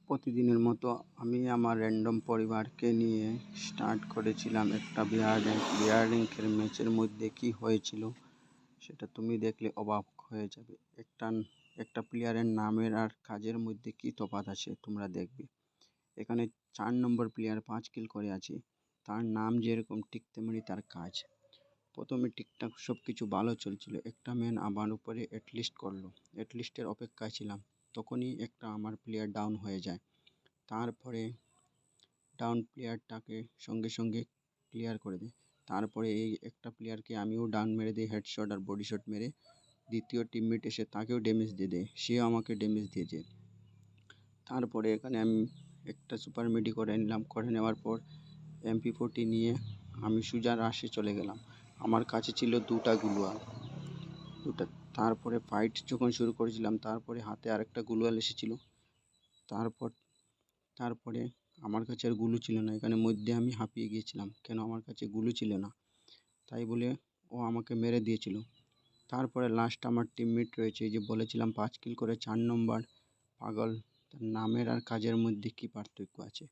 প্রতিদিনের মতো আমি আমার র্যান্ডম পরিবারকে নিয়ে স্টার্ট করেছিলাম একটা বিয়ার র্যাঙ্কের ম্যাচের মধ্যে কি হয়েছিল সেটা তুমি দেখলে অবাক হয়ে যাবে। একটা প্লেয়ারের নামের আর কাজের মধ্যে কি তফাৎ আছে তোমরা দেখবে। এখানে 4 নম্বর প্লেয়ার 5 কিল করে আছে, তার নাম যেরকম ঠিক তেমনি তার কাজ। প্রথমে ঠিকঠাক সব কিছু ভালো চলছিল, একটা ম্যান আমার উপরে অ্যাটলিস্ট করলো, অ্যাটলিস্টের অপেক্ষায় ছিলাম, তখনই একটা আমার প্লেয়ার ডাউন হয়ে যায়। তারপরে ডাউন প্লেয়ারটাকে সঙ্গে সঙ্গে ক্লিয়ার করে দেয়। তারপরে এই একটা প্লেয়ারকে আমিও ডাউন মেরে দিই হেডশট আর বডি শট মেরে। দ্বিতীয় টিমমেট এসে তাকেও ড্যামেজ দিয়ে দেয়, সেও আমাকে ড্যামেজ দিয়েছে। তারপরে এখানে আমি একটা সুপার মেডি করে নিলাম, করে নেওয়ার পর MP40 নিয়ে আমি সোজা রাশে চলে গেলাম। আমার কাছে ছিল দুটা গুলোয়াল, তারপরে ফাইট যখন শুরু করেছিলাম তারপরে হাতে আরেকটা গুলোয়াল এসেছিল। তারপরে আমার কাছে আর গুলু ছিল না, এখানে মধ্যে আমি হাঁপিয়ে গিয়েছিলাম কেন আমার কাছে গুলু ছিল না, তাই বলে ও আমাকে মেরে দিয়েছিল। তারপরে লাস্ট আমার টিমমেট রয়েছে, যে বলেছিলাম 5 কিল করে 4 নম্বর পাগল। তার নামের আর কাজের মধ্যে কি পার্থক্য আছে?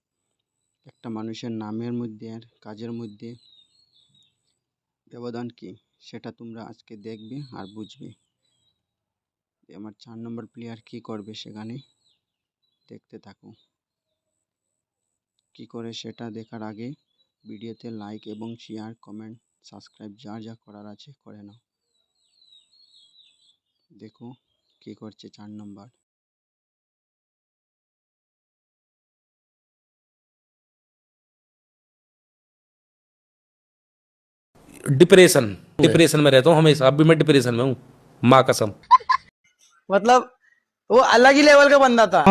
একটা মানুষের নামের মধ্যে আর কাজের মধ্যে ব্যবধান কি, সেটা তোমরা আজকে দেখবে আর বুঝবে। আমার 4 নম্বর প্লেয়ার কি করবে সেখানে, দেখতে থাকো। কি করে সেটা দেখার আগে ভিডিওতে লাইক এবং শেয়ার, কমেন্ট, সাবস্ক্রাইব যা যা করার আছে করে নাও। দেখো কি করছে 4 নম্বর। डिप्रेशन डिप्रेशन में रहता हूँ हमेशा। अभी मैं डिप्रेशन में हूँ, माँ कसम। मतलब वो अलग ही लेवल का बंदा था।